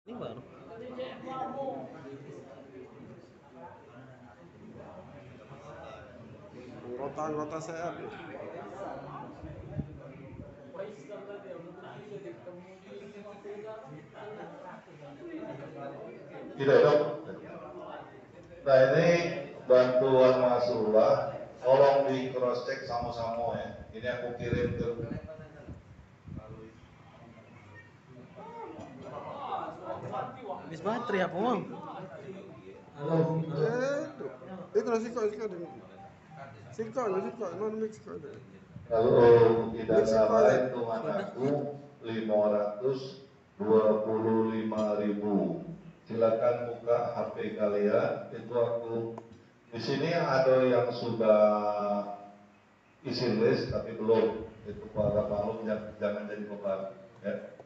Ini baru. Anggota sehat. Tidak dong. Nah ini bantuan Masrullah, tolong di cross check sama-sama ya. Ini aku kirim ke Habis baterai apa bang? Itu lah siko non mix siko itu. Kalau tidak lain tuhan aku 525.000. Silakan buka HP kalian. Itu aku di sini ada yang sudah isi list tapi belum. Itu para makhluk jangan jadi beban. Ya.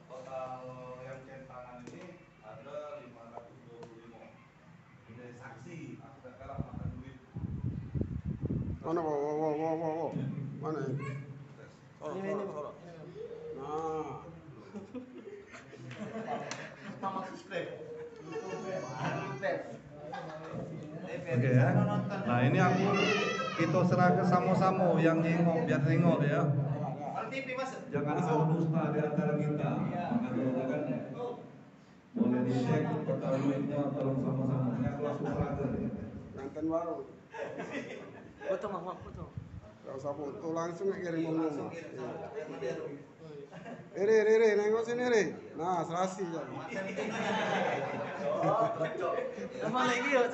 Total yang centangan ini ada 525. Ini saksi, aku sekarang makan duit. Mana wow. Mana ini? Ini. Nah. Sama subscribe. Oke ya. Nah ini aku kita serahkan sama-sama yang nengok biar nengok ya. TV mas. Jangan ada dusta di antara kita. Maka kan boleh dicek total duitnya tolong sama-sama. Ini aku langsung serahkan ya. Ganten baru. Foto mah foto. Gak usah foto langsung kirim ngomong. Iri, nengok sini Iri. Nah, serasi ya. Sama lagi yuk.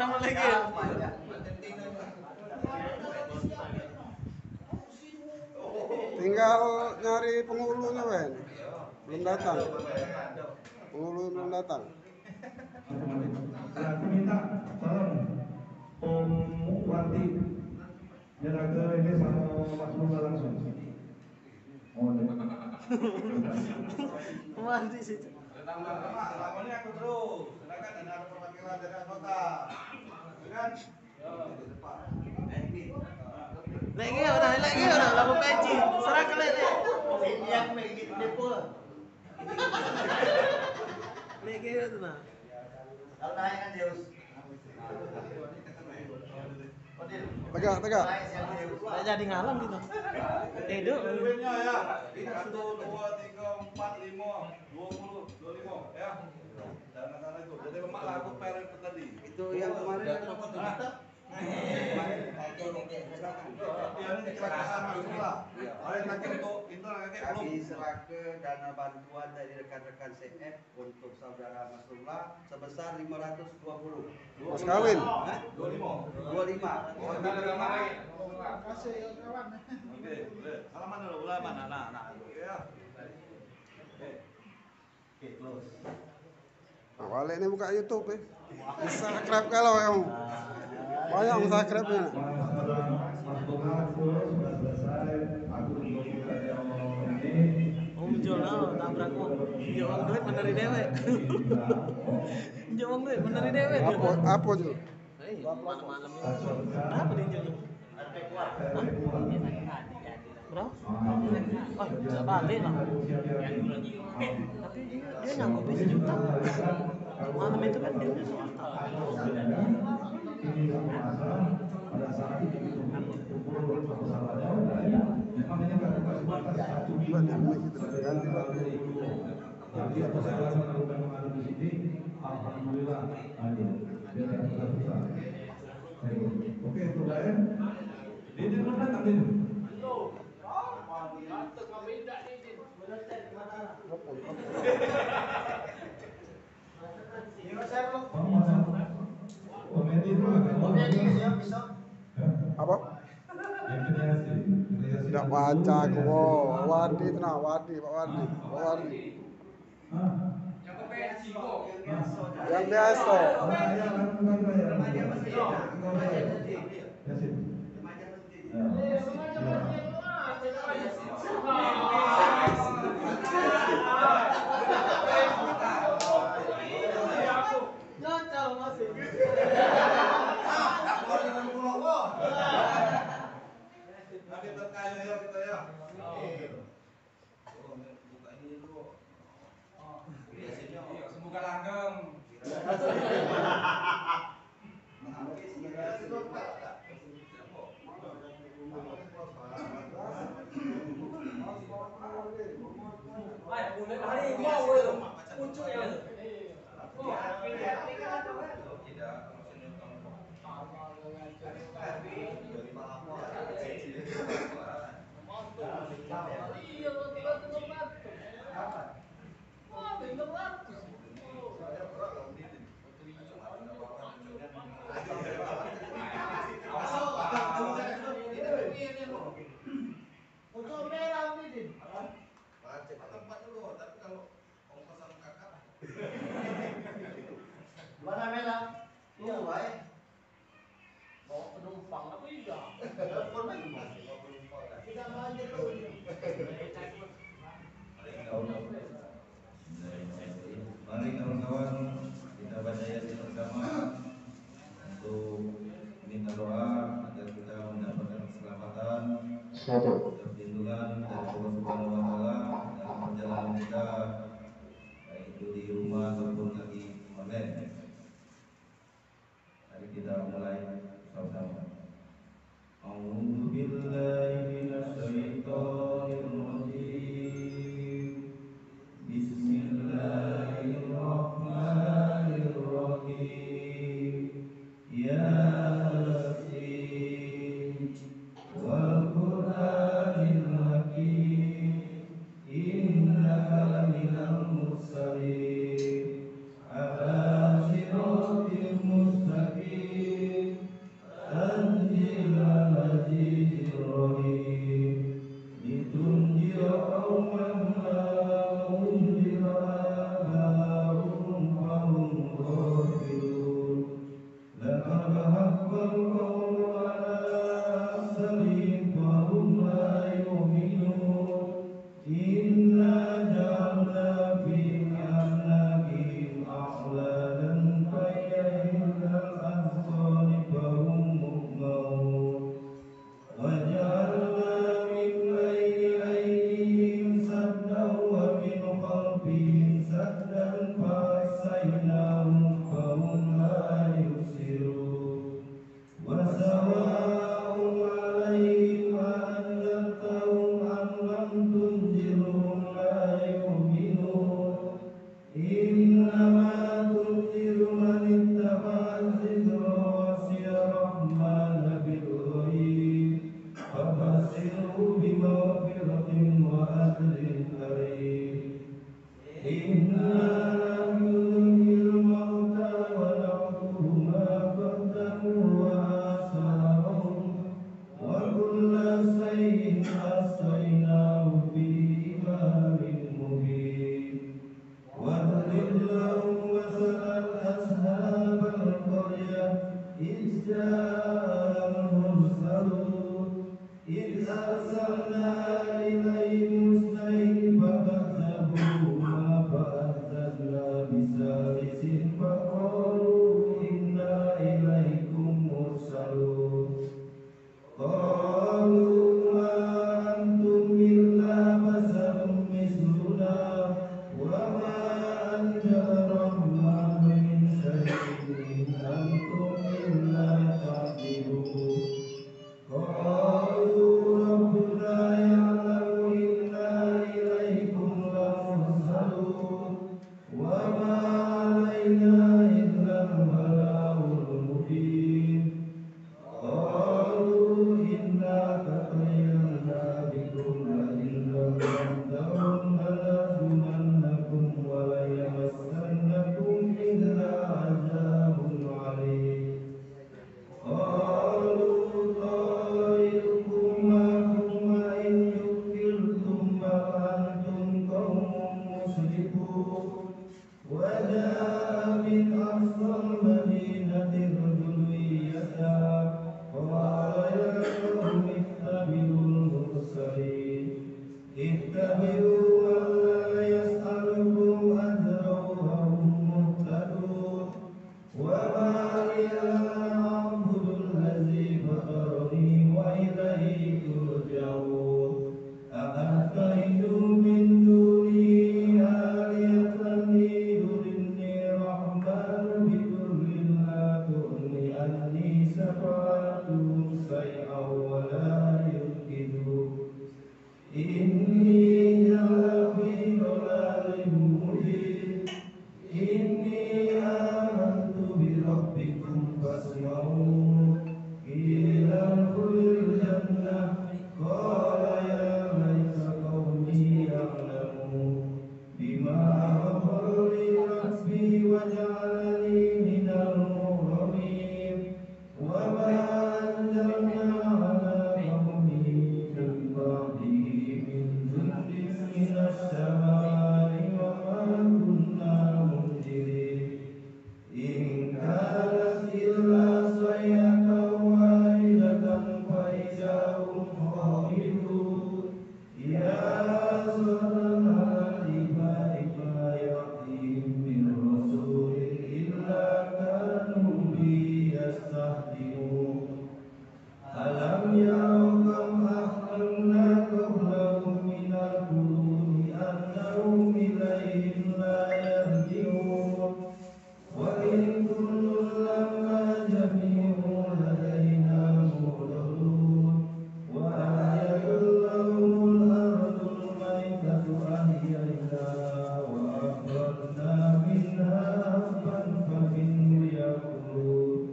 Tinggal nyari penghulunya, Wen. Belum datang. Penghulu belum datang. Aku minta tolong Om Wati nyerah ke ini sama Mas Bunga langsung. Oh, Mandi sih. Namanya aku terus. Silakan ada perwakilan dari anggota. Kan? Lagi udah lalu peci. Serah ke lele. Ini yang begitu depo. Lagi itu nah. Kalau naik kan Deus. Tegak. Nggak jadi ngalam gitu. Edo. Duitnya ya. Ini 1, 2, 3, 4, 5, 20, 25 ya. Jangan itu. Jadi lemak lah aku peren tadi. Itu yang kemarin kan 20 juta. Kami serah ke dana bantuan dari rekan-rekan CF untuk saudara Masrullah sebesar 520. Mas kawin. 25. Kasih kawan. Oke, boleh. Salaman dulu, salaman. Nah. Oke ya. Oke, close. Nah, balik ini buka YouTube ya. Bisa subscribe kalau kamu. Banyak subscribe-nya. Jual tabrak kok. Jual duit meneri dewe. Jual duit meneri dewe. Apa Jul? Malam-malam ini. Berapa dia jual? Berapa? Oh, bisa balik lah. Tapi dia nyangkupnya sejuta. Malam itu kan dia pada saat itu makanya kami kasih batas 1 minggu ganti lagi. Jadi apa saya lakukan mengadu di sini, alhamdulillah ada biar tidak susah. Oke, itu lain. Ini belum datang ini. Apa? Tidak baca aku. Wardi itu nah, Wardi. Yang biasa. Nanti terkaya ya kita ya. Warna merah. Iya, baik. Bawa penumpang apa iya? Telepon lagi Mas. Kita aja tuh. Mari kawan-kawan kita baca ayat bersama untuk minta doa agar kita mendapatkan keselamatan, perlindungan dari Allah Subhanahu wa taala dalam perjalanan kita, baik itu di rumah ataupun lagi online. Mari kita mulai bersama-sama. A'udzu billahi minasyaitonir rajim. Bismillahirrahmanirrahim. Ya Yasin wal Qur'anil Hakim. Innaka laminal mursalin ala siratil mustaqim. Tanzilal azizir rahim. Litunjira qauman ma unzira aba'uhum fahum ghafilun. Laqad haqqal qawlu ala aktharihim fahum la yu'minun. Inna ja'alna fi a'naqihim aghlalan fahiya ilal azqani fahum muqmahun. وجعلنا من بين أيديهم سدا ومن خلفهم سدا فأغشيناهم فهم لا يبصرون. وسواء عليهم أأنذرتهم أم لم تنذرهم لا يؤمنون. إنما تنذر من اتبع الذكر وخشي الرحمن بالغيب. فبشره بمغفرة وأجر كريم. إنا نحيي الموتى ونكتب ما قدموا وآثارهم وكل شيء أحصيناه في إمام مبين. واضرب لهم مثلا أصحاب القرية إذ جاء المرسلون إذ أرسلنا إليهم اثنين فكذبوهما فأرسلنا بثالث فقالوا إنا إليكم مرسلون. قالوا ما أنتم إلا بشر مثلنا وما أنزل الرحمن من شيء إن أنتم إلا تعدلون. قالوا ربنا يعلم إنا إليكم لمرسلون وما علينا إلا البلاغ المبين. قالوا إنا تطيرنا بكم لئن لم تنتهوا لنرجمنكم وليمسنكم منا عذاب عليم. قالوا طائركم معكم وإن ذكرتم بل أنتم قوم مسرفون. وجاء من أقصى المدينة رجل يسعى قال يا قوم اتبعوا المرسلين. اتبعوا من لا يسألكم أجرا وهم مهتدون. وما لي لا أعبد الذي فطرني وإليه ترجعون. أأتخذ من دونه آلهة يردني الرحمن إني آمنت بربكم فاسمعون قيل ادخل الجنة قال يا ليت قومي يعلمون بما غفر لي ربي وجعلني من المكرمين وما أنزلنا على قومه من بعده من جند من السماء وما كنا منزلين إن كانت إلا صيحة واحدة فإذا هم خامدون يا أسفا على العباد ما يأتيهم من رسول إلا كانوا به يستهزئون ألم يروا كم أهلكنا قبلهم من القرون أنهم إليهم لا يرجعون وإن كل لما جميع لدينا محضرون وأحيا لهم الأرض الميتة أحييناها وأخرجنا منها حبا فمنه يأكلون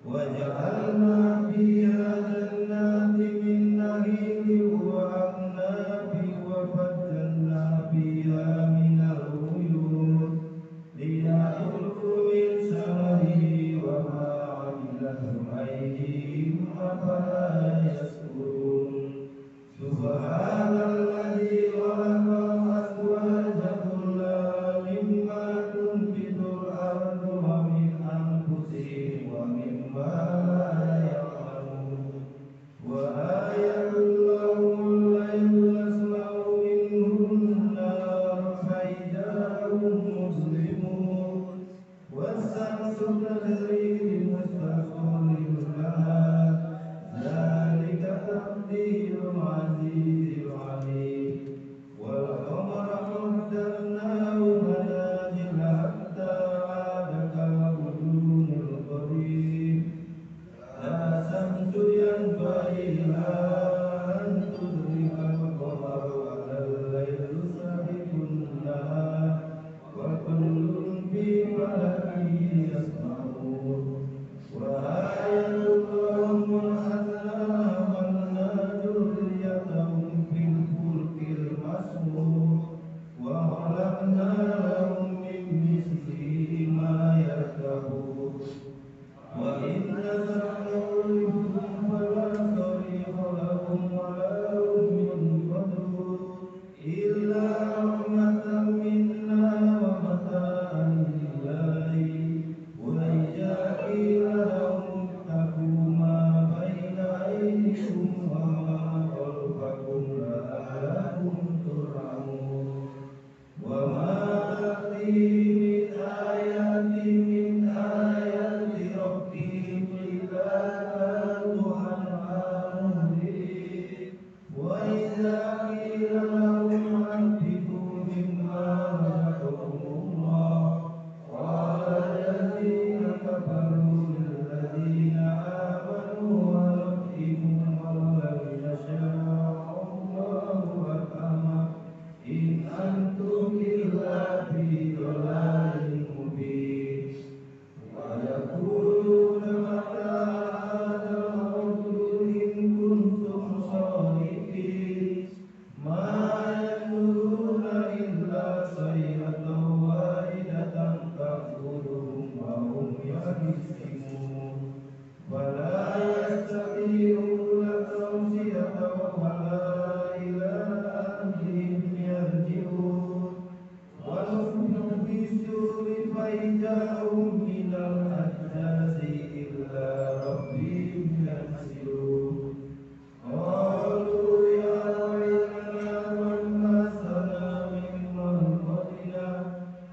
وجعلنا فيها جنات من نخيل وأعناب وفجرنا فيها من العيون ليأكلوا من ثمره وما عملته أيديهم أفلا يشكرون سبحان الذي خلق الأزواج كلها مما تنبت الأرض ومن أنفسهم ومما لا يعلمون وآية لهم الليل نسمع منه النار فإذا هم مسلمون والشمس تجري لمستقر لها ذلك تقدير العزيز العليم والقمر قدرناه منازل حتى عاد كالعرجون القديم لا شمس ينبغي لها أن تدرك القمر ولا الليل سابق النهار وكل في فلك يسبحون وآية لهم أنا حملنا ذريتهم في الفلك المسحور وخلقنا لهم من مثله ما يركبون وإن نزعناهم فلا صريخ لهم ولا هم ينقذون إلا رحمة منا ومتاعا لله وإذا قيل لهم اتقوا ما بين أيديكم وما خلفكم لعلكم ترحمون وما تأتيهم من آيات ربهم إلا كانوا عنها مهرين وإذا قيل لهم أنفقوا مما رزقكم الله قال الذين كفروا للذين آمنوا ونطعم من يشاء الله أطعمه إن أنتم إلا في ضلال مبين ويقولون متى هذا الرسول إن كنتم صادقين ما يقولون إلا صيحة واحدة تأخذهم وهم يخصمون فلا يستطيعون توصية ولا إلى أهلهم يرجعون ونفخ في السور فإذا هم من الأجداث إلى ربهم ينسلون قالوا يا ويلنا من مسنا من مرضنا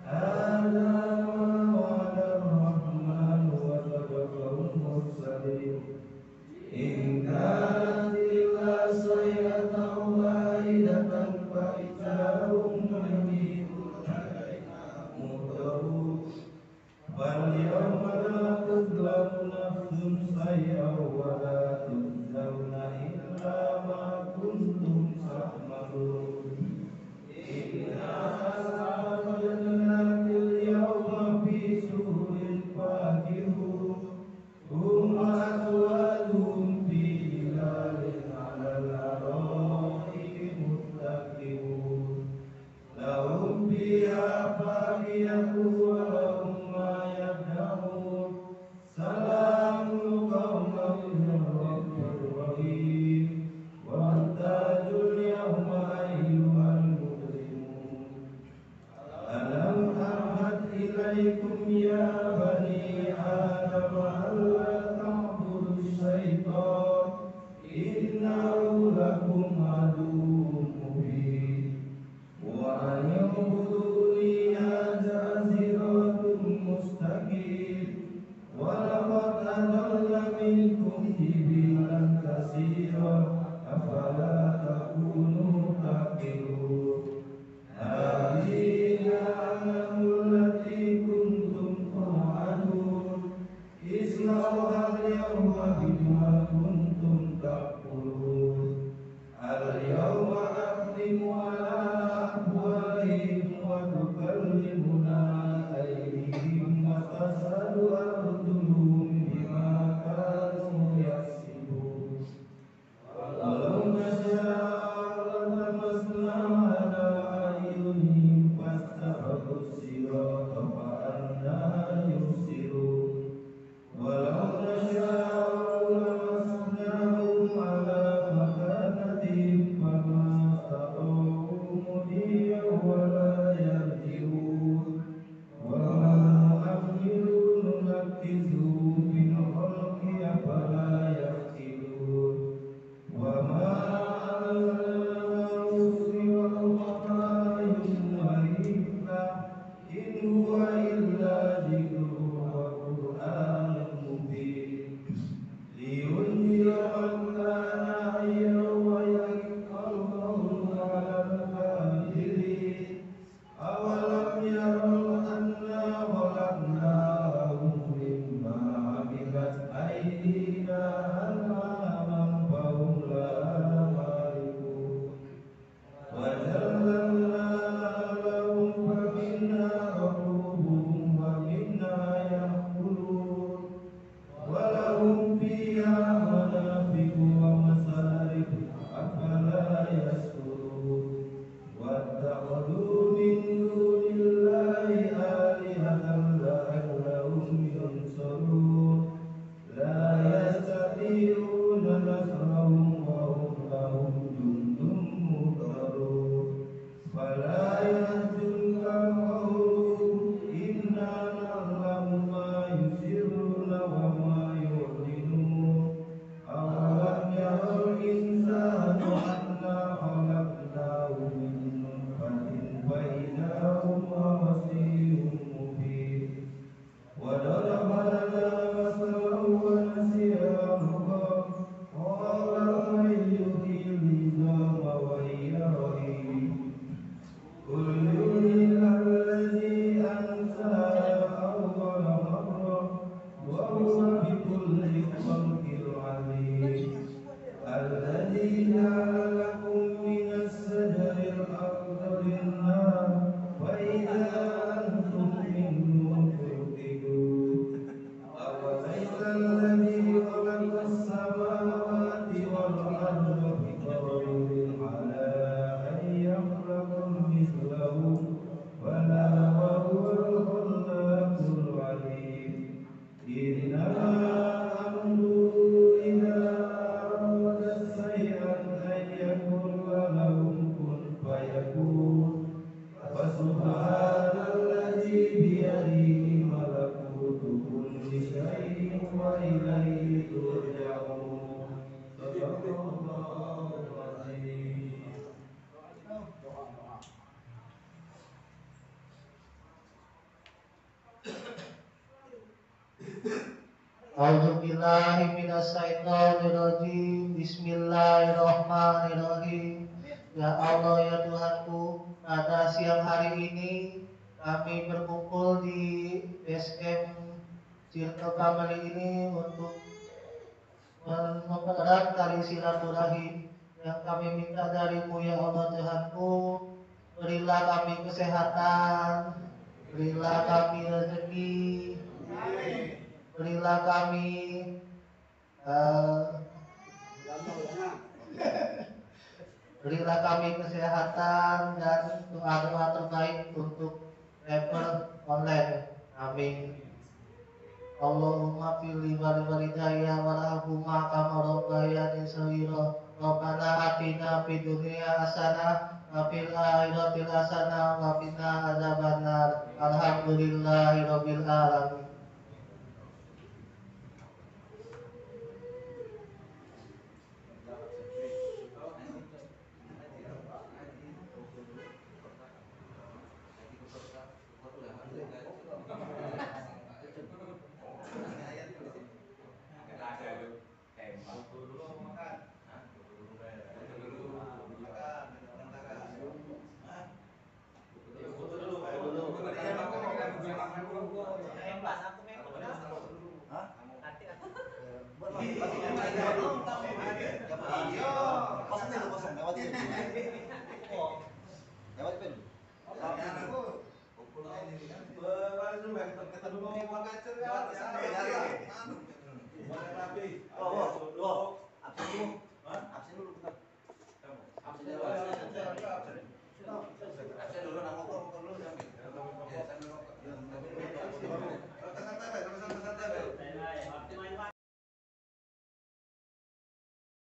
هذا ما وعد الرحمن وصدق المرسلين إن كانت إلا صيحة واحدة فإذا هم جميع علينا مهتدون فاليوم لا تظلم نفس شيئا ولا تجزون إلا ما كنتم تعملون إنا أصحاب الجنة اليوم يا بني آدم ألا تعبدوا الشيطان إنه لكم عدو مبين وأن اعبدوني هذا صراط مستقيم ولقد أضل منكم جبلا كثيرا أفلا تكونوا تعقلون هذه الأنعام التي كنتم توعدون اصلوها اليوم بما كنتم تأكلون اليوم نختم على أفواههم وتكلمنا أيديهم وتشهد أرجلهم بما كانوا يكسبون ولو نشاء لطمسنا على أعينهم فاستبقوا الصراط فأنى يبصرون ولو نشاء لمسناهم على مكانتهم فما استطاعوا مضيا ولا يرجعون وما نؤمل نركزه في الخلق أفلا يعقلون وما أنزلناه سوى القرآن وإلا إن هو إلا ذكر وقرآن مبين لينذر من كان حيا ويحق القول على الكافرين أولم يروا أنا خلقنا لهم مما عملت أيدينا أنعاما فهم لها مالكون وذللنا لهم فمنها ركوبهم ومنها يأكلون ولهم فيها منافع ومصارف أفلا يشكرون واتخذوا من دون الله آلهة لعلهم ينصرون لا يستطيعون نصرهم وهم لهم جند مهتدون فلا يحزنك قولهم إنا نعلم ما يسرون وما يعلنون أولم يرى الإنسان أنا خلقناه من نطفة فإذا هو خصيم مبين وضرب لنا مثلا ونسي خلقه قال من يحيي العظام وهي رميم قل يحييها الذي أنشأها أول مرة وهو بكل خلق عليم الذي جعل لكم من الشجر الأخضر النار فإذا أنتم منه توقدون أوليس الذي خلق السماوات والأرض بقادر على أن يخلق مثلهم بلى وهو الخلاق العليم إنما أمره إذا أراد شيئا أن يقول له كن فيكون فسبحان الذي بيده ملكوت كل شيء وإليه ترجعون صدق الله العظيم. A'udzubillahi minasyaitonirrajim. Bismillahirrahmanirrahim. Ya Allah, ya Tuhanku, pada siang hari ini kami berkumpul di base camp Circle Family ini untuk mempererat tali silaturahim yang kami minta darimu, ya Allah Tuhanku. Berilah kami kesehatan, berilah kami rezeki, berilah kami berilah kami kesehatan dan doa-doa terbaik untuk rapper online. Amin. Allahumma fili walidayya warhamhuma kama rabbayani shaghira. Rabbana atina fid dunya hasanah wa fil akhirati hasanah wa qina adzabannar. Alhamdulillahirabbil alamin. Lewat